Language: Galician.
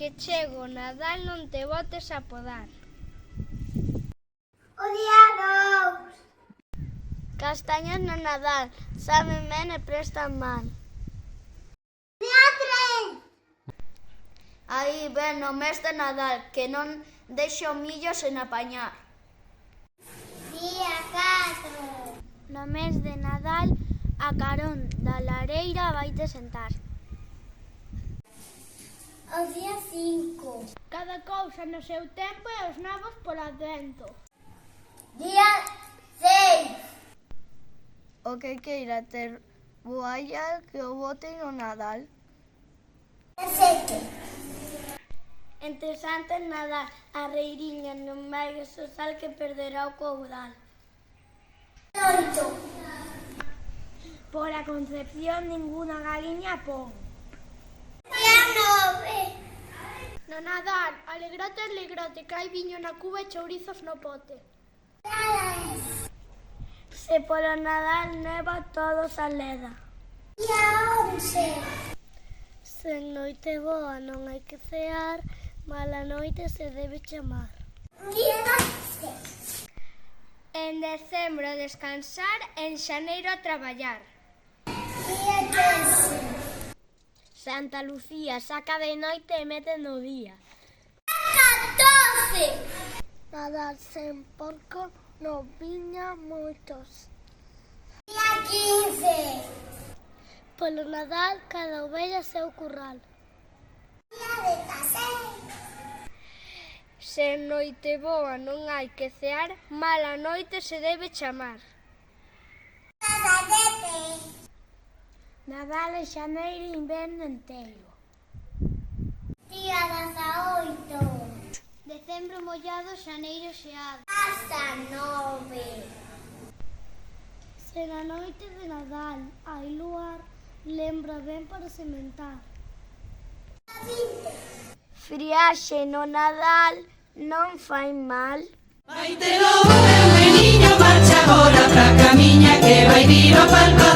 que chego o Nadal non te botes a podar. O día 2. Castañas no Nadal, saben ben e prestan mal. Día 3. Aí ven o mes de Nadal, que non deixa o millo sen apañar. Día 4. No mes de Nadal, a carón da lareira vaite sentar. O día 5. Cada cousa no seu tempo e os nabos por advento. Día 6. O que queira ter boalla que o boten no Nadal. Día 7. Entre Santas Nadal, a reiriña non vai o sal que perderá o caudal. 8. Por a Concepción ninguna galiña pon. Día 9. No Nadal, alegrote, que hai viño na cuba e chourizos no pote. Día 10. Se polo Nadal neva todo se leda. Día 11. Sen noite boa non hai que cear, mala noite se debe chamar. Día 12. En decembro descansar, en xaneiro a traballar. Día 13. Santa Lucía saca de noite e mete no día. 14. Nadal sen porco non viña moitos. Día 15. Polo Nadal cada ovella seu curral. Día 16. Se noite boa non hai que cear, mala noite se debe chamar. Día 17. Nadal e xaneiro inverno enteiro. Día 18. Decembro mollado, xaneiro xeado. 19. Se na noite de Nadal hai luar, lembra ben para sementar. 20. Friaxe no Nadal non fai mal. Maite lobo, meu meniño, marcha agora pra camiña que vai vir o palco